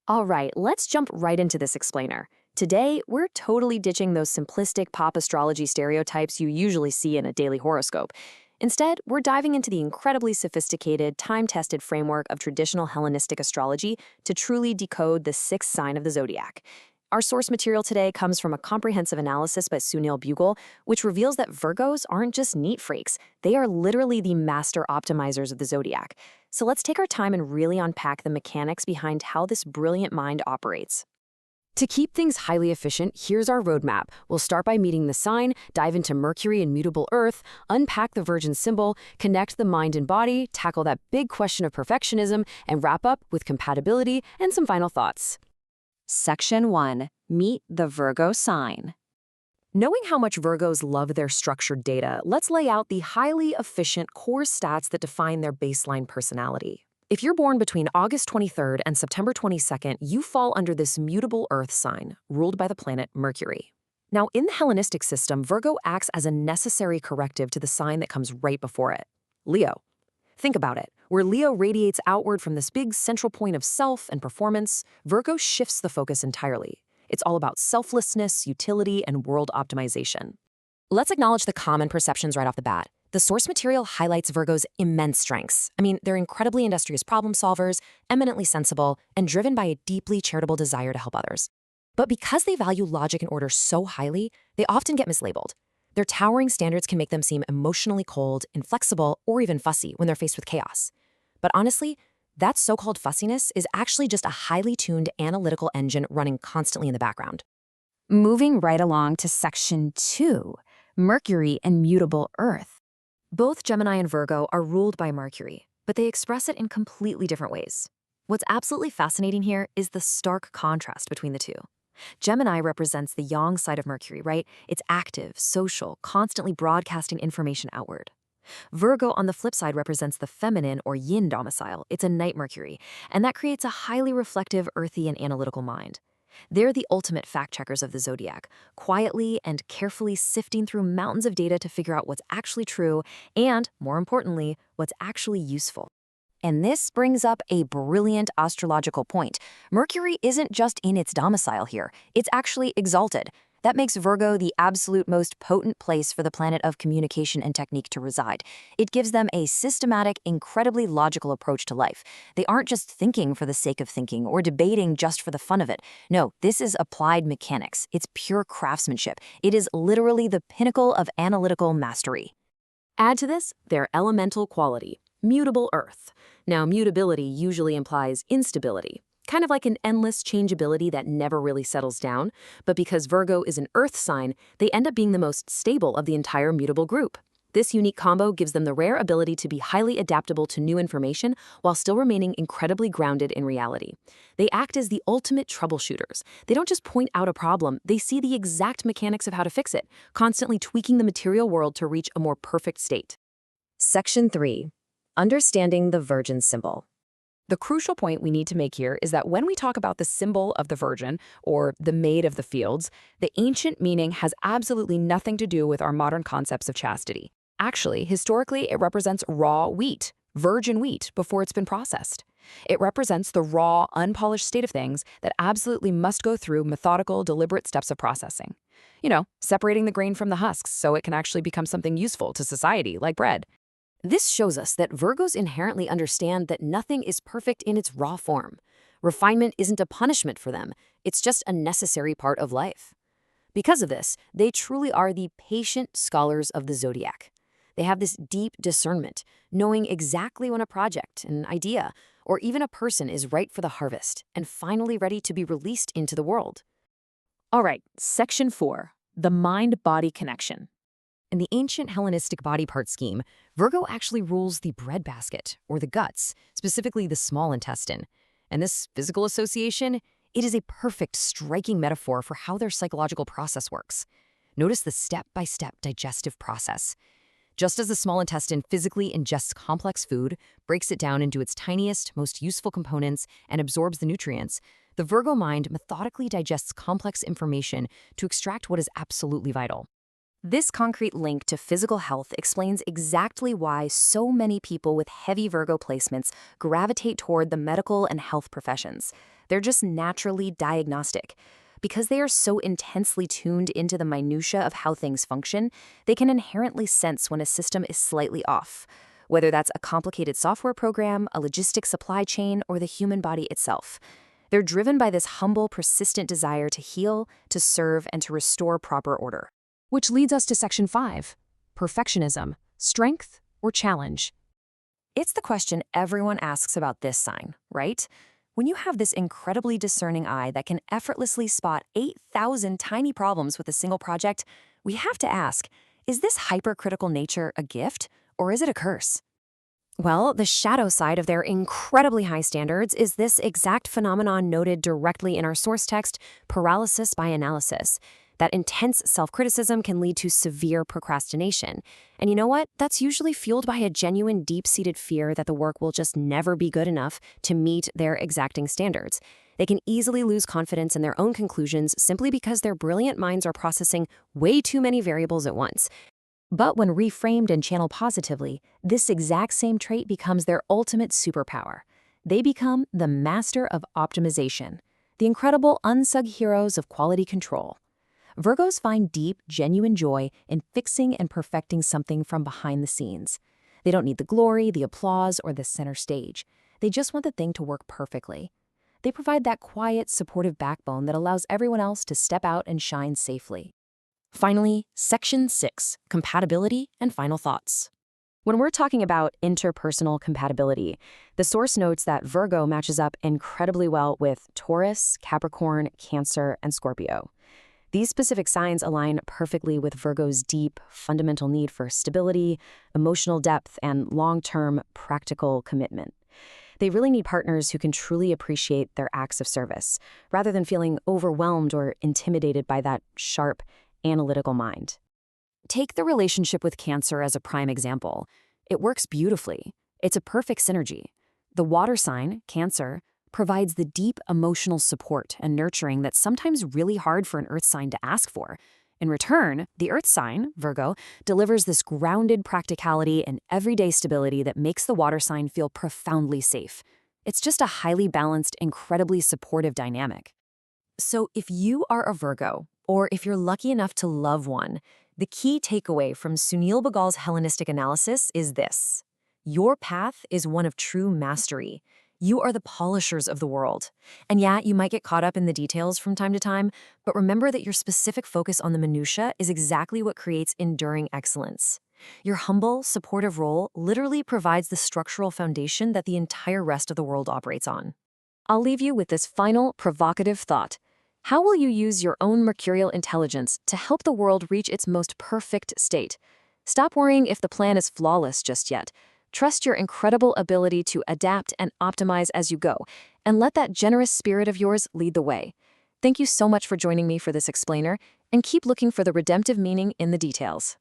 All right, let's jump right into this explainer. Today, we're totally ditching those simplistic pop astrology stereotypes you usually see in a daily horoscope. Instead, we're diving into the incredibly sophisticated, time-tested framework of traditional Hellenistic astrology to truly decode the sixth sign of the zodiac. Our source material today comes from a comprehensive analysis by Sunil Bugle, which reveals that Virgos aren't just neat freaks. They are literally the master optimizers of the zodiac. So let's take our time and really unpack the mechanics behind how this brilliant mind operates. To keep things highly efficient, here's our roadmap. We'll start by meeting the sign, dive into Mercury and mutable Earth, unpack the Virgin symbol, connect the mind and body, tackle that big question of perfectionism, and wrap up with compatibility and some final thoughts. Section 1. Meet the Virgo sign. Knowing how much Virgos love their structured data, let's lay out the highly efficient core stats that define their baseline personality. If you're born between August 23rd and September 22nd, you fall under this mutable Earth sign, ruled by the planet Mercury. Now, in the Hellenistic system, Virgo acts as a necessary corrective to the sign that comes right before it, Leo. Think about it. Where Leo radiates outward from this big central point of self and performance, Virgo shifts the focus entirely. It's all about selflessness, utility, and world optimization. Let's acknowledge the common perceptions right off the bat. The source material highlights Virgo's immense strengths. They're incredibly industrious problem solvers, eminently sensible, and driven by a deeply charitable desire to help others. But because they value logic and order so highly, they often get mislabeled. Their towering standards can make them seem emotionally cold, inflexible, or even fussy when they're faced with chaos. But honestly, that so-called fussiness is actually just a highly tuned analytical engine running constantly in the background. Moving right along to Section 2, Mercury and mutable Earth. Both Gemini and Virgo are ruled by Mercury, but they express it in completely different ways. What's absolutely fascinating here is the stark contrast between the two. Gemini represents the yang side of Mercury, right? It's active, social, constantly broadcasting information outward. Virgo, on the flip side, represents the feminine or yin domicile. It's a night Mercury, and that creates a highly reflective, earthy, and analytical mind. They're the ultimate fact-checkers of the zodiac, quietly and carefully sifting through mountains of data to figure out what's actually true and, more importantly, what's actually useful. And this brings up a brilliant astrological point. Mercury isn't just in its domicile here, it's actually exalted. That makes Virgo the absolute most potent place for the planet of communication and technique to reside. It gives them a systematic, incredibly logical approach to life. They aren't just thinking for the sake of thinking or debating just for the fun of it. No, this is applied mechanics. It's pure craftsmanship. It is literally the pinnacle of analytical mastery. Add to this their elemental quality, mutable Earth. Now, mutability usually implies instability. Kind of like an endless changeability that never really settles down, but because Virgo is an Earth sign, they end up being the most stable of the entire mutable group. This unique combo gives them the rare ability to be highly adaptable to new information while still remaining incredibly grounded in reality. They act as the ultimate troubleshooters. They don't just point out a problem, they see the exact mechanics of how to fix it, constantly tweaking the material world to reach a more perfect state. Section 3. Understanding the Virgin symbol. The crucial point we need to make here is that when we talk about the symbol of the Virgin, or the Maid of the Fields, the ancient meaning has absolutely nothing to do with our modern concepts of chastity. Actually, historically, it represents raw wheat, virgin wheat, before it's been processed. It represents the raw, unpolished state of things that absolutely must go through methodical, deliberate steps of processing. Separating the grain from the husks so it can actually become something useful to society, like bread. This shows us that Virgos inherently understand that nothing is perfect in its raw form. Refinement isn't a punishment for them, it's just a necessary part of life. Because of this, they truly are the patient scholars of the zodiac. They have this deep discernment, knowing exactly when a project, an idea, or even a person is ripe for the harvest and finally ready to be released into the world. All right, Section 4, the mind-body connection. In the ancient Hellenistic body part scheme, Virgo actually rules the breadbasket, or the guts, specifically the small intestine. And this physical association, it is a perfect, striking metaphor for how their psychological process works. Notice the step-by-step digestive process. Just as the small intestine physically ingests complex food, breaks it down into its tiniest, most useful components, and absorbs the nutrients, the Virgo mind methodically digests complex information to extract what is absolutely vital. This concrete link to physical health explains exactly why so many people with heavy Virgo placements gravitate toward the medical and health professions. They're just naturally diagnostic. Because they are so intensely tuned into the minutia of how things function, they can inherently sense when a system is slightly off, whether that's a complicated software program, a logistic supply chain, or the human body itself. They're driven by this humble, persistent desire to heal, to serve, and to restore proper order. Which leads us to section 5, perfectionism, strength or challenge. It's the question everyone asks about this sign, right? When you have this incredibly discerning eye that can effortlessly spot 8,000 tiny problems with a single project, we have to ask, is this hypercritical nature a gift, or is it a curse? Well, the shadow side of their incredibly high standards is this exact phenomenon noted directly in our source text, paralysis by analysis. That intense self-criticism can lead to severe procrastination. And you know what? That's usually fueled by a genuine deep-seated fear that the work will just never be good enough to meet their exacting standards. They can easily lose confidence in their own conclusions simply because their brilliant minds are processing way too many variables at once. But when reframed and channeled positively, this exact same trait becomes their ultimate superpower. They become the master of optimization, the incredible unsung heroes of quality control. Virgos find deep, genuine joy in fixing and perfecting something from behind the scenes. They don't need the glory, the applause, or the center stage. They just want the thing to work perfectly. They provide that quiet, supportive backbone that allows everyone else to step out and shine safely. Finally, section 6, compatibility and final thoughts. When we're talking about interpersonal compatibility, the source notes that Virgo matches up incredibly well with Taurus, Capricorn, Cancer, and Scorpio. These specific signs align perfectly with Virgo's deep, fundamental need for stability, emotional depth, and long-term, practical commitment. They really need partners who can truly appreciate their acts of service, rather than feeling overwhelmed or intimidated by that sharp, analytical mind. Take the relationship with Cancer as a prime example. It works beautifully. It's a perfect synergy. The water sign, Cancer, provides the deep emotional support and nurturing that's sometimes really hard for an earth sign to ask for. In return, the earth sign, Virgo, delivers this grounded practicality and everyday stability that makes the water sign feel profoundly safe. It's just a highly balanced, incredibly supportive dynamic. So if you are a Virgo, or if you're lucky enough to love one, the key takeaway from Sunil Bagal's Hellenistic analysis is this: your path is one of true mastery. You are the polishers of the world. And yeah, you might get caught up in the details from time to time, but remember that your specific focus on the minutia is exactly what creates enduring excellence. Your humble, supportive role literally provides the structural foundation that the entire rest of the world operates on. I'll leave you with this final, provocative thought. How will you use your own mercurial intelligence to help the world reach its most perfect state? Stop worrying if the plan is flawless just yet. Trust your incredible ability to adapt and optimize as you go, and let that generous spirit of yours lead the way. Thank you so much for joining me for this explainer, and keep looking for the redemptive meaning in the details.